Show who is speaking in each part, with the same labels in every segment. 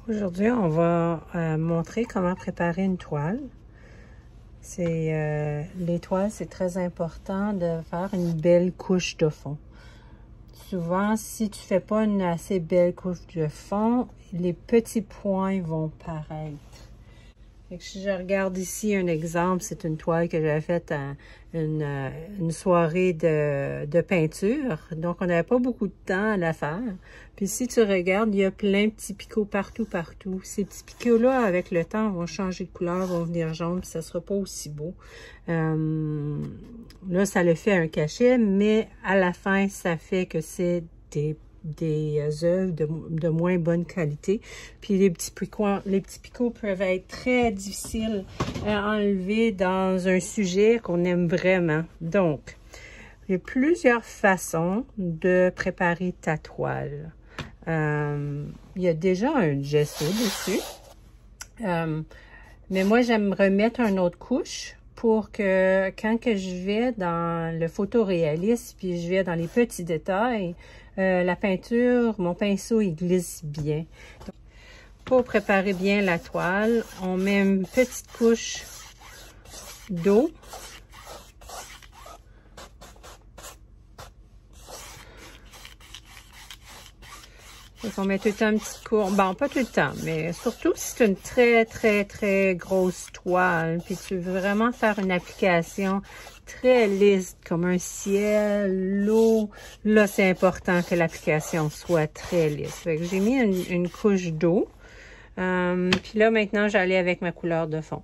Speaker 1: Aujourd'hui, on va montrer comment préparer une toile. Les toiles, c'est très important de faire une belle couche de fond. Souvent, si tu fais pas une assez belle couche de fond, les petits points vont paraître. Fait que si je regarde ici un exemple, c'est une toile que j'avais faite à une soirée de peinture. Donc, on n'avait pas beaucoup de temps à la faire. Puis si tu regardes, il y a plein de petits picots partout. Ces petits picots-là, avec le temps, vont changer de couleur, vont venir jaune, puis ça sera pas aussi beau. Là, ça le fait un cachet, mais à la fin, ça fait que c'est des œuvres de moins bonne qualité. Puis les petits picots peuvent être très difficiles à enlever dans un sujet qu'on aime vraiment. Donc, il y a plusieurs façons de préparer ta toile. Il y a déjà un gesso dessus. Mais moi, j'aime remettre une autre couche pour que quand que je vais dans le photoréalisme, puis je vais dans les petits détails, la peinture, mon pinceau, il glisse bien. Donc, pour préparer bien la toile, on met une petite couche d'eau. On met tout le temps un petit cours, bon, pas tout le temps, mais surtout si c'est une très grosse toile, puis tu veux vraiment faire une application très lisse, comme un ciel, l'eau, là, c'est important que l'application soit très lisse. Fait que j'ai mis une couche d'eau, puis là, maintenant, j'allais avec ma couleur de fond.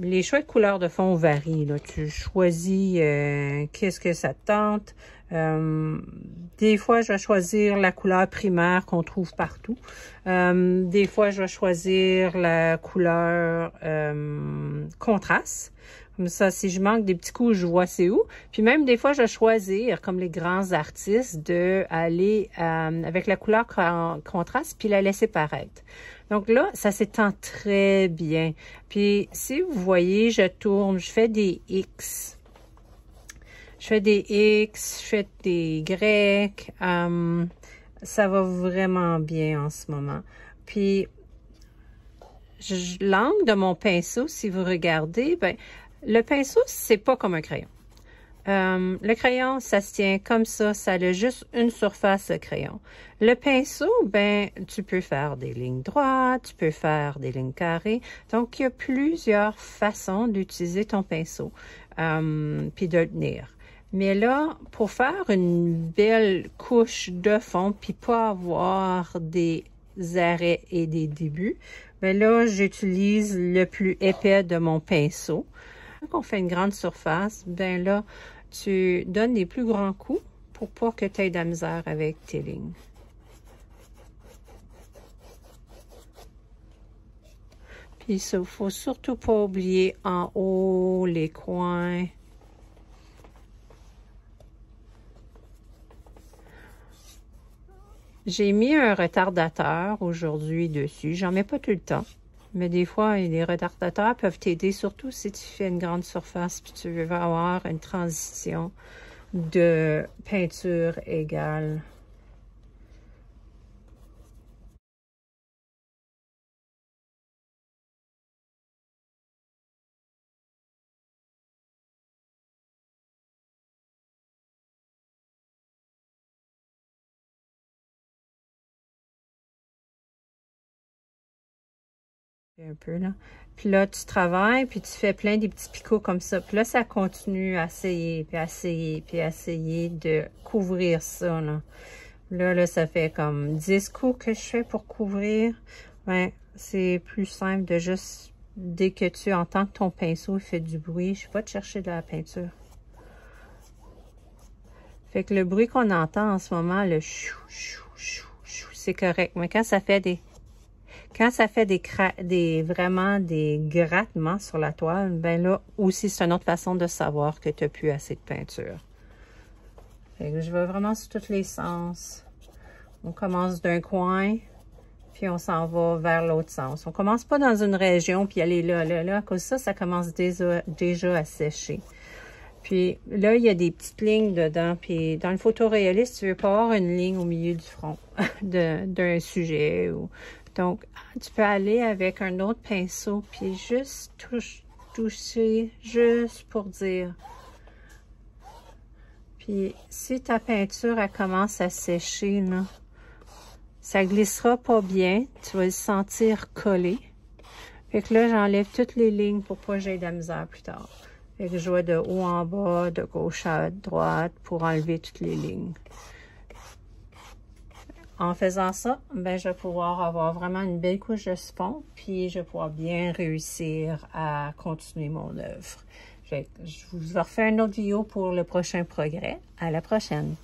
Speaker 1: Les choix de couleur de fond varient, là. Tu choisis qu'est-ce que ça te tente. Des fois, je vais choisir la couleur primaire qu'on trouve partout. Des fois, je vais choisir la couleur contraste. Comme ça, si je manque des petits coups, je vois c'est où. Puis même des fois, je vais choisir, comme les grands artistes, de aller avec la couleur contraste puis la laisser paraître. Donc là, ça s'étend très bien. Puis si vous voyez, je tourne, je fais des X. Je fais des X, je fais des Y. Ça va vraiment bien en ce moment. Puis l'angle de mon pinceau, si vous regardez, ben le pinceau, c'est pas comme un crayon. Le crayon, ça se tient comme ça a juste une surface de crayon. Le pinceau, ben, tu peux faire des lignes droites, tu peux faire des lignes carrées. Donc, il y a plusieurs façons d'utiliser ton pinceau, puis de le tenir. Mais là, pour faire une belle couche de fond, puis pas avoir des arrêts et des débuts, ben là, j'utilise le plus épais de mon pinceau. Quand on fait une grande surface, ben là, tu donnes les plus grands coups pour pas que tu aies de la misère avec tes lignes. Puis il faut surtout pas oublier en haut, les coins. J'ai mis un retardateur aujourd'hui dessus. J'en mets pas tout le temps. Mais des fois, les retardateurs peuvent t'aider, surtout si tu fais une grande surface puis tu veux avoir une transition de peinture égale. Un peu là. Puis là, tu travailles, puis tu fais plein des petits picots comme ça. Puis là, ça continue à essayer, puis essayer de couvrir ça, là. Là, ça fait comme 10 coups que je fais pour couvrir. Ben, c'est plus simple de juste, dès que tu entends que ton pinceau fait du bruit, je ne vais pas te chercher de la peinture. Fait que le bruit qu'on entend en ce moment, le chou, chou, chou, chou, c'est correct. Mais quand ça fait vraiment des grattements sur la toile, ben là aussi, c'est une autre façon de savoir que tu n'as plus assez de peinture. Fait que je vais vraiment sur tous les sens. On commence d'un coin, puis on s'en va vers l'autre sens. On commence pas dans une région, puis aller là. À cause de ça, ça commence déjà à sécher. Puis là, il y a des petites lignes dedans. Puis dans le photoréaliste, tu veux pas avoir une ligne au milieu du front d'un sujet. Donc, tu peux aller avec un autre pinceau, puis juste toucher, juste pour dire. Puis, si ta peinture, elle commence à sécher, là, ça glissera pas bien. Tu vas le sentir collé. Fait que là, j'enlève toutes les lignes pour pas que j'aie de la misère plus tard. Fait que je vais de haut en bas, de gauche à droite pour enlever toutes les lignes. En faisant ça, ben, je vais pouvoir avoir vraiment une belle couche de fond, puis je vais pouvoir bien réussir à continuer mon œuvre. Je vous refais une autre vidéo pour le prochain progrès. À la prochaine!